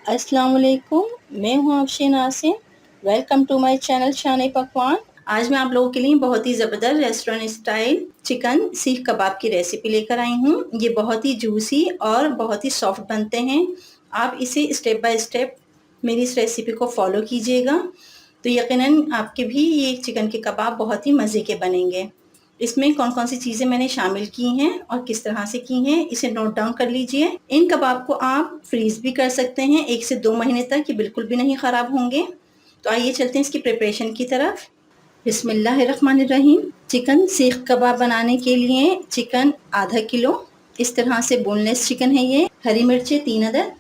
अस्सलाम वालेकुम। मैं हूँ Afsheen Asim. Welcome to my channel Shaan Pakwan. आज मैं आप लोगों के लिए बहुत ही ज़बरदस्त रेस्टोरेंट स्टाइल चिकन सीख कबाब की रेसिपी लेकर आई हूँ। ये बहुत ही जूसी और बहुत ही सॉफ्ट बनते हैं। आप इसे स्टेप बाय स्टेप मेरी इस रेसिपी को फॉलो कीजिएगा तो यकीनन आपके भी ये चिकन के कबाब बहुत ही मज़े के बनेंगे। इसमें कौन कौन सी चीज़ें मैंने शामिल की हैं और किस तरह से की हैं इसे नोट डाउन कर लीजिए। इन कबाब को आप फ्रीज भी कर सकते हैं 1 से 2 महीने तक, ये बिल्कुल भी नहीं ख़राब होंगे। तो आइए चलते हैं इसकी प्रिपरेशन की तरफ। बिस्मिल्लाहिर्रहमानिर्रहीम। चिकन सीख कबाब बनाने के लिए चिकन आधा किलो, इस तरह से बोनलेस चिकन है ये। हरी मिर्चें 3 अदद,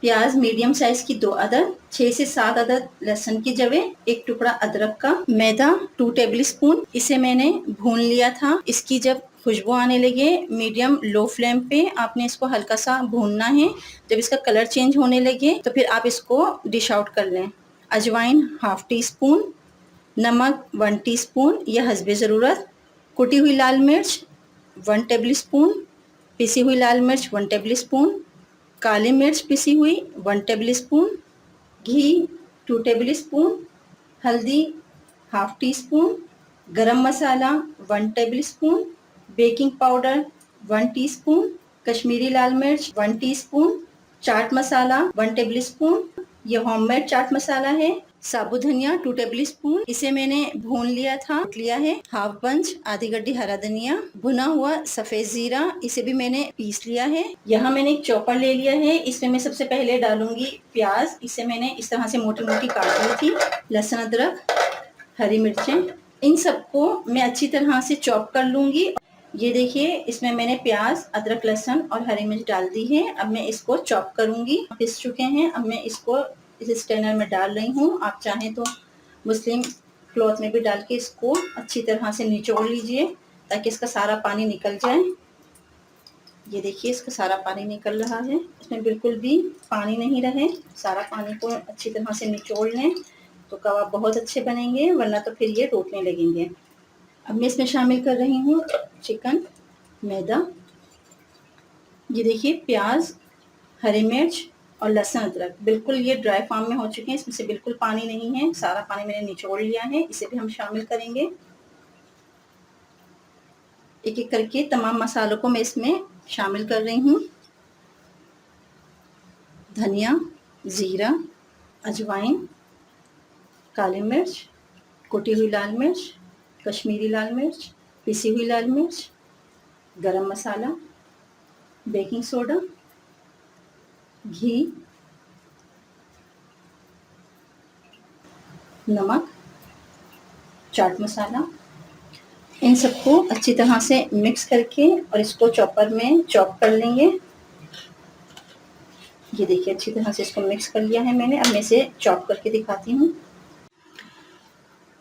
प्याज मीडियम साइज की 2 अदद, 6 से 7 अदद लहसुन की जवें, 1 टुकड़ा अदरक का, मैदा 2 टेबल स्पून। इसे मैंने भून लिया था। इसकी जब खुशबू आने लगे मीडियम लो फ्लेम पे आपने इसको हल्का सा भूनना है। जब इसका कलर चेंज होने लगे तो फिर आप इसको डिश आउट कर लें। अजवाइन हाफ टी स्पून, नमक 1 टीस्पून या हस्बे ज़रूरत, कुटी हुई लाल मिर्च 1 टेबल स्पून, पिसी हुई लाल मिर्च 1 टेबल स्पून, काली मिर्च पिसी हुई 1 टेबल स्पून, घी 2 टेबल स्पून, हल्दी हाफ टी स्पून, गरम मसाला 1 tablespoon, baking powder 1 teaspoon, Kashmiri लाल मिर्च 1 टीस्पून, चाट मसाला 1 टेबल स्पून। ये होममेड चाट मसाला है। साबुत धनिया 2 टेबल स्पून, इसे मैंने भून लिया था, लिया है। हाफ पंच आधी गड्डी हरा धनिया, भुना हुआ सफेद जीरा, इसे भी मैंने पीस लिया है। यहाँ मैंने एक चॉपर ले लिया है, इसमें मैं सबसे पहले डालूंगी प्याज। इसे मैंने इस तरह से मोटी मोटी काट ली थी। लहसुन अदरक हरी मिर्चें, इन सबको मैं अच्छी तरह से चॉप कर लूंगी। ये देखिए इसमें मैंने प्याज अदरक लहसुन और हरी मिर्च डाल दी है। अब मैं इसको चॉप करूंगी। पिस चुके हैं, अब मैं इसको इस स्ट्रेनर में डाल रही हूँ। आप चाहें तो मुस्लिम क्लॉथ में भी डाल के इसको अच्छी तरह से निचोड़ लीजिए ताकि इसका सारा पानी निकल जाए। ये देखिए इसका सारा पानी निकल रहा है, इसमें बिल्कुल भी पानी नहीं रहे। सारा पानी को अच्छी तरह से निचोड़ लें तो कबाब बहुत अच्छे बनेंगे, वरना तो फिर ये टूटने लगेंगे। अब मैं इसमें शामिल कर रही हूँ चिकन, मैदा, ये देखिए प्याज, हरी मिर्च और लहसुन अदरक बिल्कुल ये ड्राई फॉर्म में हो चुके हैं। इसमें से बिल्कुल पानी नहीं है, सारा पानी मैंने निचोड़ लिया है। इसे भी हम शामिल करेंगे। एक एक करके तमाम मसालों को मैं इसमें शामिल कर रही हूँ। धनिया, जीरा, अजवाइन, काली मिर्च, कुटी हुई लाल मिर्च, कश्मीरी लाल मिर्च, पिसी हुई लाल मिर्च, गरम मसाला, बेकिंग सोडा, घी, नमक, चाट मसाला, इन सबको अच्छी तरह से मिक्स करके और इसको चॉपर में चॉप कर लेंगे। ये देखिए अच्छी तरह से इसको मिक्स कर लिया है मैंने। अब मैं इसे चॉप करके दिखाती हूँ।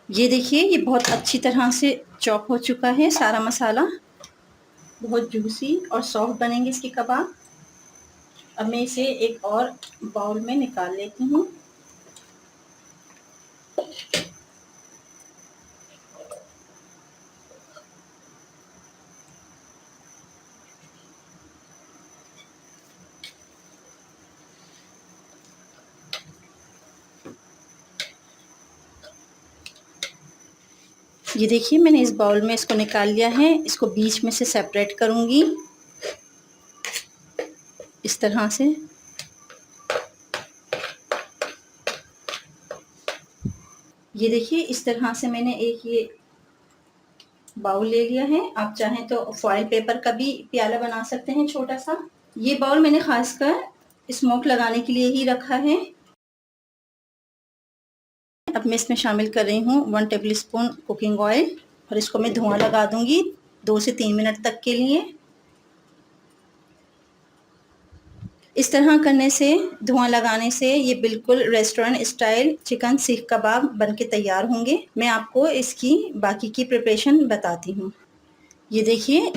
ये देखिए ये बहुत अच्छी तरह से चॉप हो चुका है सारा मसाला। बहुत जूसी और सॉफ्ट बनेंगे इसके कबाब। अब मैं इसे एक और बाउल में निकाल लेती हूँ। ये देखिए मैंने इस बाउल में इसको निकाल लिया है। इसको बीच में से सेपरेट करूँगी इस तरह से। ये देखिए इस तरह से मैंने एक ये बाउल ले लिया है। आप चाहें तो फॉइल पेपर का भी प्याला बना सकते हैं छोटा सा। ये बाउल मैंने खासकर स्मोक लगाने के लिए ही रखा है। अब मैं इसमें शामिल कर रही हूँ 1 टेबल स्पून कुकिंग ऑयल और इसको मैं धुआं लगा दूंगी 2 से 3 मिनट तक के लिए। इस तरह करने से, धुआं लगाने से ये बिल्कुल रेस्टोरेंट स्टाइल चिकन सीख कबाब बनके तैयार होंगे। मैं आपको इसकी बाकी की प्रिपरेशन बताती हूँ। ये देखिए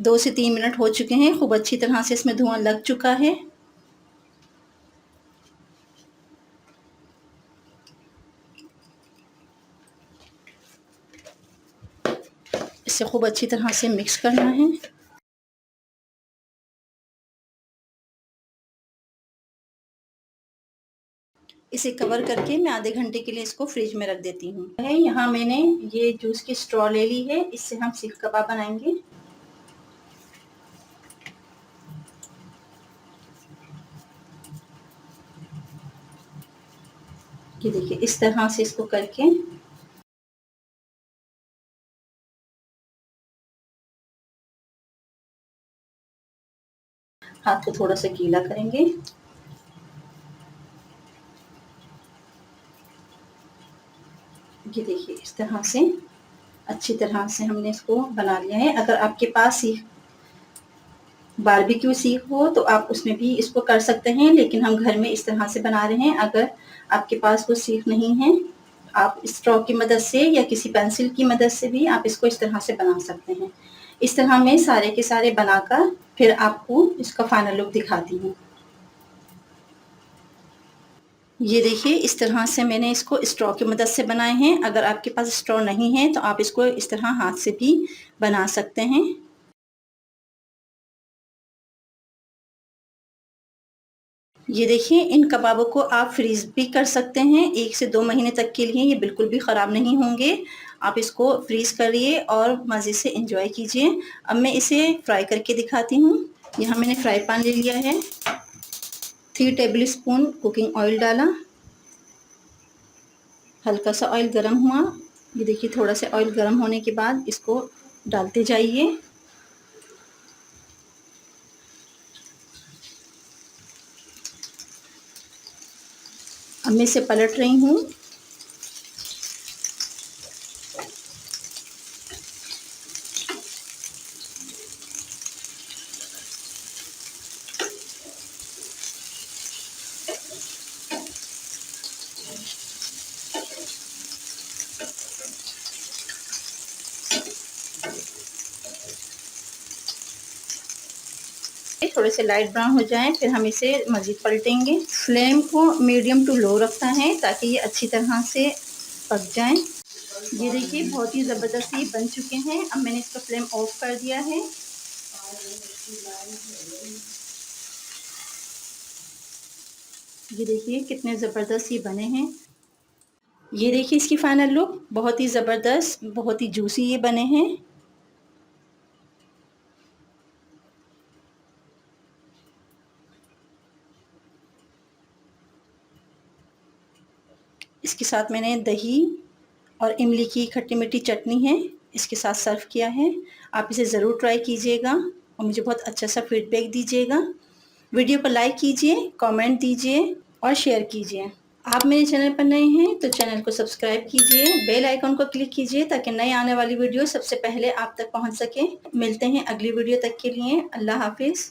2 से 3 मिनट हो चुके हैं। खूब अच्छी तरह से इसमें धुआं लग चुका है। इसे खूब अच्छी तरह से मिक्स करना है। इसे कवर करके मैं आधे घंटे के लिए इसको फ्रिज में रख देती हूँ। यहाँ मैंने ये जूस की स्ट्रॉ ले ली है, इससे हम सीख कबाब बनाएंगे। ये देखिए इस तरह से इसको करके हाथ को थोड़ा सा गीला करेंगे। ये देखिए इस तरह से अच्छी तरह से हमने इसको बना लिया है। अगर आपके पास बारबेक्यू सीख हो तो आप उसमें भी इसको कर सकते हैं, लेकिन हम घर में इस तरह से बना रहे हैं। अगर आपके पास कोई सीख नहीं है, आप स्ट्रॉ की मदद से या किसी पेंसिल की मदद से भी आप इसको इस तरह से बना सकते हैं। इस तरह मैं सारे के सारे बनाकर फिर आपको इसका फाइनल लुक दिखाती हूँ। ये देखिए इस तरह से मैंने इसको स्ट्रॉ की मदद से बनाए हैं। अगर आपके पास स्ट्रॉ नहीं है तो आप इसको इस तरह हाथ से भी बना सकते हैं। ये देखिए इन कबाबों को आप फ्रीज भी कर सकते हैं 1 से 2 महीने तक के लिए, ये बिल्कुल भी ख़राब नहीं होंगे। आप इसको फ्रीज करिए और मज़े से एंजॉय कीजिए। अब मैं इसे फ्राई करके दिखाती हूँ। यहाँ मैंने फ्राई पैन ले लिया है, 3 टेबल स्पून कुकिंग ऑयल डाला, हल्का सा ऑयल गर्म हुआ। ये देखिए थोड़ा सा ऑयल गर्म होने के बाद इसको डालते जाइए। अब मैं इसे पलट रही हूँ। थोड़े से लाइट ब्राउन हो जाएं, फिर हम इसे मज़ीद पलटेंगे। फ्लेम को मीडियम टू लो रखना है ताकि ये अच्छी तरह से पक जाएं। ये देखिए बहुत ही ज़बरदस्त ये बन चुके हैं। अब मैंने इसका फ्लेम ऑफ कर दिया है। ये देखिए कितने ज़बरदस्त ये बने हैं। ये देखिए इसकी फाइनल लुक बहुत ही ज़बरदस्त, बहुत ही जूसी ये बने हैं। इसके साथ मैंने दही और इमली की खट्टी मीठी चटनी है, इसके साथ सर्व किया है। आप इसे ज़रूर ट्राई कीजिएगा और मुझे बहुत अच्छा सा फीडबैक दीजिएगा। वीडियो को लाइक कीजिए, कमेंट दीजिए और शेयर कीजिए। आप मेरे चैनल पर नए हैं तो चैनल को सब्सक्राइब कीजिए, बेल आइकन को क्लिक कीजिए ताकि नई आने वाली वीडियो सबसे पहले आप तक पहुंच सके। मिलते हैं अगली वीडियो तक के लिए। अल्लाह हाफिज़।